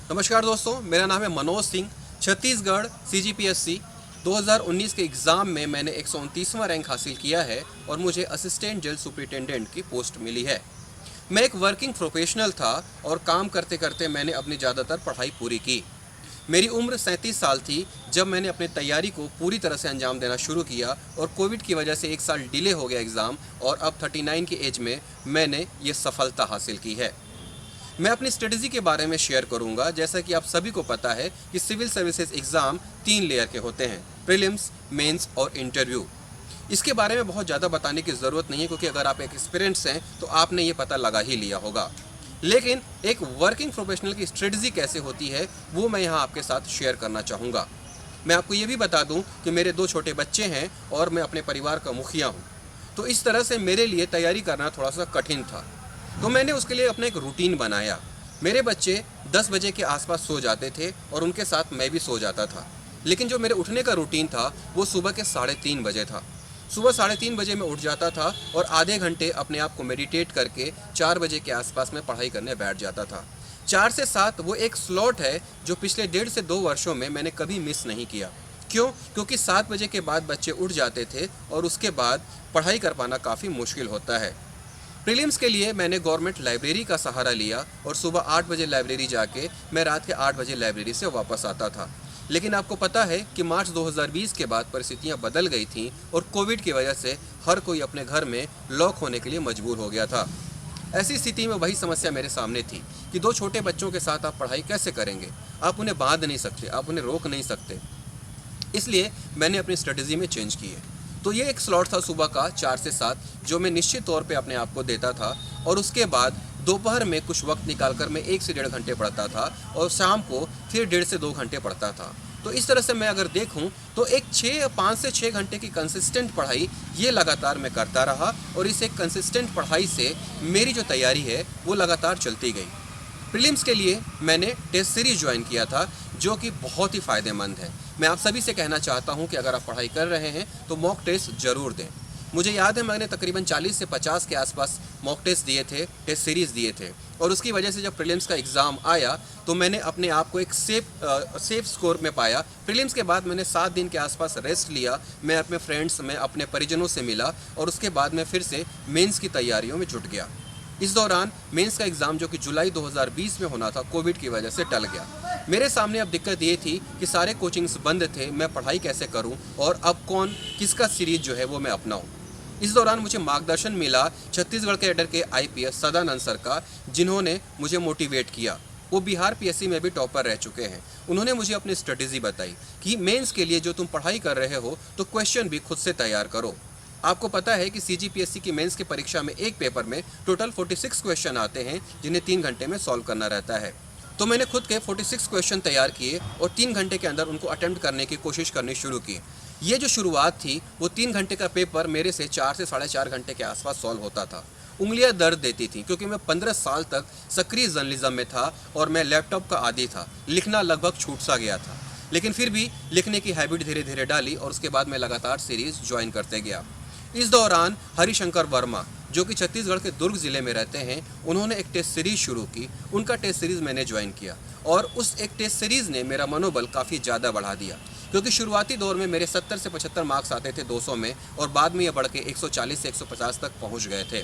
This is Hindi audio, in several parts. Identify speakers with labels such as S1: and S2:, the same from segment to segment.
S1: नमस्कार दोस्तों, मेरा नाम है मनोज सिंह। छत्तीसगढ़ CGPSC 2019 के एग्ज़ाम में मैंने 129वां रैंक हासिल किया है और मुझे असिस्टेंट जेल सुपरिटेंडेंट की पोस्ट मिली है। मैं एक वर्किंग प्रोफेशनल था और काम करते करते मैंने अपनी ज़्यादातर पढ़ाई पूरी की। मेरी उम्र 37 साल थी जब मैंने अपनी तैयारी को पूरी तरह से अंजाम देना शुरू किया और कोविड की वजह से 1 साल डिले हो गया एग्ज़ाम और अब 39 की एज में मैंने ये सफलता हासिल की है। मैं अपनी स्ट्रेटजी के बारे में शेयर करूंगा। जैसा कि आप सभी को पता है कि सिविल सर्विसेज एग्ज़ाम 3 लेयर के होते हैं, प्रीलिम्स, मेंस और इंटरव्यू। इसके बारे में बहुत ज़्यादा बताने की ज़रूरत नहीं है क्योंकि अगर आप एक एक्सपीरियंस हैं तो आपने ये पता लगा ही लिया होगा। लेकिन एक वर्किंग प्रोफेशनल की स्ट्रेटजी कैसे होती है वो मैं यहाँ आपके साथ शेयर करना चाहूँगा। मैं आपको ये भी बता दूँ कि मेरे 2 छोटे बच्चे हैं और मैं अपने परिवार का मुखिया हूँ, तो इस तरह से मेरे लिए तैयारी करना थोड़ा सा कठिन था। तो मैंने उसके लिए अपना एक रूटीन बनाया। मेरे बच्चे 10 बजे के आसपास सो जाते थे और उनके साथ मैं भी सो जाता था। लेकिन जो मेरे उठने का रूटीन था वो सुबह के 3:30 बजे था। सुबह 3:30 बजे मैं उठ जाता था और आधे घंटे अपने आप को मेडिटेट करके 4 बजे के आसपास में पढ़ाई करने बैठ जाता था। 4 से 7 वो एक स्लॉट है जो पिछले 1.5 से 2 वर्षों में मैंने कभी मिस नहीं किया। क्यों? क्योंकि 7 बजे के बाद बच्चे उठ जाते थे और उसके बाद पढ़ाई कर पाना काफ़ी मुश्किल होता है। प्रीलिम्स के लिए मैंने गवर्नमेंट लाइब्रेरी का सहारा लिया और सुबह 8 बजे लाइब्रेरी जाके मैं रात के 8 बजे लाइब्रेरी से वापस आता था। लेकिन आपको पता है कि मार्च 2020 के बाद परिस्थितियां बदल गई थीं और कोविड की वजह से हर कोई अपने घर में लॉक होने के लिए मजबूर हो गया था। ऐसी स्थिति में वही समस्या मेरे सामने थी कि 2 छोटे बच्चों के साथ आप पढ़ाई कैसे करेंगे। आप उन्हें बांध नहीं सकते, आप उन्हें रोक नहीं सकते। इसलिए मैंने अपनी स्ट्रेटजी में चेंज की है। तो ये एक स्लॉट था सुबह का 4 से 7 जो मैं निश्चित तौर पे अपने आप को देता था और उसके बाद दोपहर में कुछ वक्त निकालकर मैं 1 से 1.5 घंटे पढ़ता था और शाम को फिर 1.5 से 2 घंटे पढ़ता था। तो इस तरह से मैं अगर देखूं तो एक 5 से 6 घंटे की कंसिस्टेंट पढ़ाई ये लगातार मैं करता रहा और इस एक कंसिस्टेंट पढ़ाई से मेरी जो तैयारी है वो लगातार चलती गई। प्रीलिम्स के लिए मैंने टेस्ट सीरीज ज्वाइन किया था जो कि बहुत ही फ़ायदेमंद है। मैं आप सभी से कहना चाहता हूं कि अगर आप पढ़ाई कर रहे हैं तो मॉक टेस्ट ज़रूर दें। मुझे याद है मैंने तकरीबन 40 से 50 के आसपास मॉक टेस्ट दिए थे, टेस्ट सीरीज़ दिए थे और उसकी वजह से जब प्रीलिम्स का एग्ज़ाम आया तो मैंने अपने आप को एक सेफ स्कोर में पाया। प्रीलिम्स के बाद मैंने 7 दिन के आसपास रेस्ट लिया, मैं अपने फ्रेंड्स में अपने परिजनों से मिला और उसके बाद मैं फिर से मेंस की तैयारियों में जुट गया। इस दौरान मेंस का एग्ज़ाम जो कि जुलाई 2020 में होना था कोविड की वजह से टल गया। मेरे सामने अब दिक्कत ये थी कि सारे कोचिंग्स बंद थे, मैं पढ़ाई कैसे करूं और अब किसका सीरीज जो है वो मैं अपनाऊं। इस दौरान मुझे मार्गदर्शन मिला छत्तीसगढ़ के कैडर के IPS सदानंद सर का, जिन्होंने मुझे मोटिवेट किया। वो बिहार PSC में भी टॉपर रह चुके हैं। उन्होंने मुझे अपनी स्ट्रेटजी बताई कि मेंस के लिए जो तुम पढ़ाई कर रहे हो तो क्वेश्चन भी खुद से तैयार करो। आपको पता है कि CGPSC की मेंस की परीक्षा में एक पेपर में टोटल 46 क्वेश्चन आते हैं जिन्हें 3 घंटे में सॉल्व करना रहता है। तो मैंने खुद के 46 क्वेश्चन तैयार किए और 3 घंटे के अंदर उनको अटेम्प्ट करने की कोशिश करनी शुरू की। ये जो शुरुआत थी वो 3 घंटे का पेपर मेरे से 4 से 4.5 घंटे के आसपास सॉल्व होता था। उंगलियां दर्द देती थी क्योंकि मैं 15 साल तक सक्रिय जर्नलिज्म में था और मैं लैपटॉप का आदी था। लिखना लगभग छूट सा गया था, लेकिन फिर भी लिखने की हैबिट धीरे धीरे डाली और उसके बाद मैं लगातार सीरीज़ ज्वाइन करते गया। इस दौरान हरिशंकर वर्मा जो कि छत्तीसगढ़ के दुर्ग ज़िले में रहते हैं, उन्होंने एक टेस्ट सीरीज़ शुरू की। उनका टेस्ट सीरीज़ मैंने ज्वाइन किया और उस एक टेस्ट सीरीज़ ने मेरा मनोबल काफ़ी ज़्यादा बढ़ा दिया क्योंकि शुरुआती दौर में मेरे 70 से 75 मार्क्स आते थे 200 में और बाद में ये बढ़ के 140 से 150 तक पहुंच गए थे।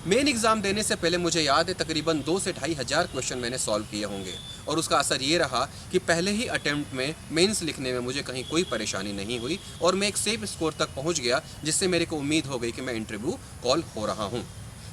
S1: मेन एग्ज़ाम देने से पहले मुझे याद है तकरीबन 2 से 2,500 क्वेश्चन मैंने सॉल्व किए होंगे और उसका असर ये रहा कि पहले ही अटेम्प्ट में मेंस लिखने में मुझे कहीं कोई परेशानी नहीं हुई और मैं एक सेफ स्कोर तक पहुंच गया, जिससे मेरे को उम्मीद हो गई कि मैं इंटरव्यू कॉल हो रहा हूं।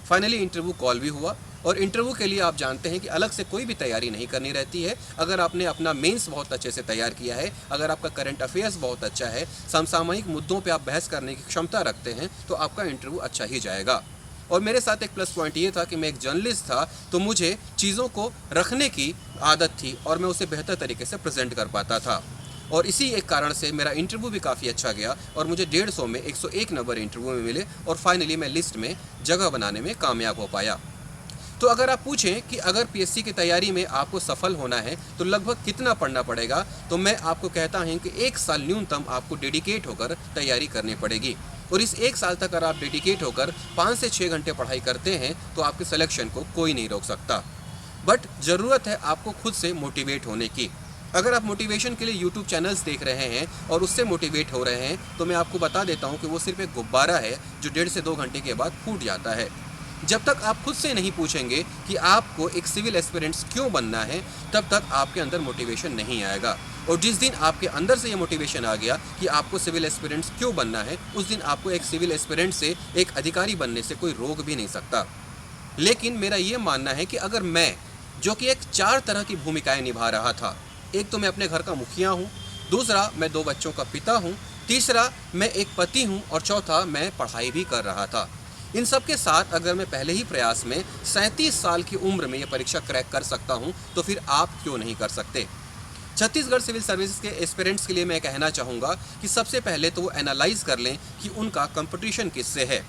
S1: फाइनली इंटरव्यू कॉल भी हुआ और इंटरव्यू के लिए आप जानते हैं कि अलग से कोई भी तैयारी नहीं करनी रहती है। अगर आपने अपना मेंस बहुत अच्छे से तैयार किया है, अगर आपका करंट अफेयर्स बहुत अच्छा है, समसामयिक मुद्दों पर आप बहस करने की क्षमता रखते हैं तो आपका इंटरव्यू अच्छा ही जाएगा। और मेरे साथ एक प्लस पॉइंट ये था कि मैं एक जर्नलिस्ट था तो मुझे चीज़ों को रखने की आदत थी और मैं उसे बेहतर तरीके से प्रेजेंट कर पाता था और इसी एक कारण से मेरा इंटरव्यू भी काफ़ी अच्छा गया और मुझे 150 में 101 नंबर इंटरव्यू में मिले और फाइनली मैं लिस्ट में जगह बनाने में कामयाब हो पाया। तो अगर आप पूछें कि अगर PSC की तैयारी में आपको सफल होना है तो लगभग कितना पढ़ना पड़ेगा, तो मैं आपको कहता हूं कि 1 साल न्यूनतम आपको डेडिकेट होकर तैयारी करनी पड़ेगी और इस 1 साल तक अगर आप डेडिकेट होकर 5 से 6 घंटे पढ़ाई करते हैं तो आपके सिलेक्शन को कोई नहीं रोक सकता। बट ज़रूरत है आपको खुद से मोटिवेट होने की। अगर आप मोटिवेशन के लिए यूट्यूब चैनल्स देख रहे हैं और उससे मोटिवेट हो रहे हैं, तो मैं आपको बता देता हूं कि वो सिर्फ एक गुब्बारा है जो 1.5 से 2 घंटे के बाद फूट जाता है। जब तक आप खुद से नहीं पूछेंगे कि आपको एक सिविल एस्पिरेंट्स क्यों बनना है, तब तक आपके अंदर मोटिवेशन नहीं आएगा। और जिस दिन आपके अंदर से ये मोटिवेशन आ गया कि आपको सिविल एस्पिरेंट्स क्यों बनना है, उस दिन आपको एक सिविल एस्पिरेंट से एक अधिकारी बनने से कोई रोक भी नहीं सकता। लेकिन मेरा ये मानना है कि अगर मैं, जो कि एक 4 तरह की भूमिकाएं निभा रहा था, एक तो मैं अपने घर का मुखिया हूँ, दूसरा मैं 2 बच्चों का पिता हूँ, तीसरा मैं एक पति हूँ और चौथा मैं पढ़ाई भी कर रहा था। इन सब के साथ अगर मैं पहले ही प्रयास में 37 साल की उम्र में ये परीक्षा क्रैक कर सकता हूँ, तो फिर आप क्यों नहीं कर सकते। छत्तीसगढ़ सिविल सर्विसेज के एस्पिरेंट्स के लिए मैं कहना चाहूँगा कि सबसे पहले तो वो एनालाइज कर लें कि उनका कंपटीशन किससे है।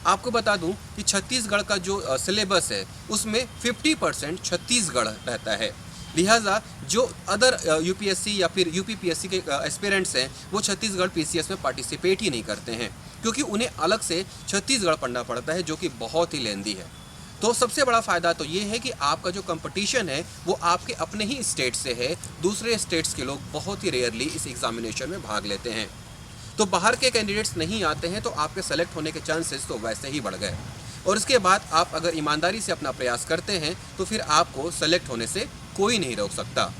S1: आपको बता दूं कि छत्तीसगढ़ का जो सिलेबस है उसमें 50% छत्तीसगढ़ रहता है। लिहाजा जो अदर यूपीएससी या फिर यूपीपीएससी के एस्पिरेंट्स हैं वो छत्तीसगढ़ पीसीएस में पार्टिसिपेट ही नहीं करते हैं, क्योंकि उन्हें अलग से छत्तीसगढ़ पढ़ना पड़ता है, जो कि बहुत ही लेंदी है। तो सबसे बड़ा फ़ायदा तो ये है कि आपका जो कंपटीशन है वो आपके अपने ही स्टेट से है। दूसरे स्टेट्स के लोग बहुत ही रेयरली इस एग्जामिनेशन में भाग लेते हैं। तो बाहर के कैंडिडेट्स नहीं आते हैं, तो आपके सेलेक्ट होने के चांसेस तो वैसे ही बढ़ गए। और इसके बाद आप अगर ईमानदारी से अपना प्रयास करते हैं तो फिर आपको सेलेक्ट होने से कोई नहीं रोक सकता।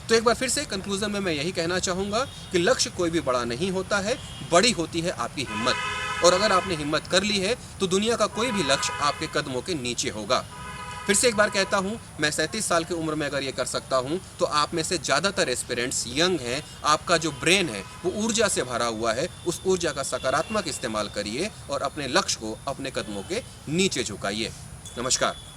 S1: तो एक बार फिर से कंक्लूजन में मैं यही कहना चाहूँगा कि लक्ष्य कोई भी बड़ा नहीं होता है, बड़ी होती है आपकी हिम्मत। और अगर आपने हिम्मत कर ली है तो दुनिया का कोई भी लक्ष्य आपके कदमों के नीचे होगा। फिर से एक बार कहता हूँ, मैं 37 साल की उम्र में अगर ये कर सकता हूँ, तो आप में से ज़्यादातर एस्पिरेंट्स यंग हैं। आपका जो ब्रेन है वो ऊर्जा से भरा हुआ है, उस ऊर्जा का सकारात्मक इस्तेमाल करिए और अपने लक्ष्य को अपने कदमों के नीचे झुकाइए। नमस्कार।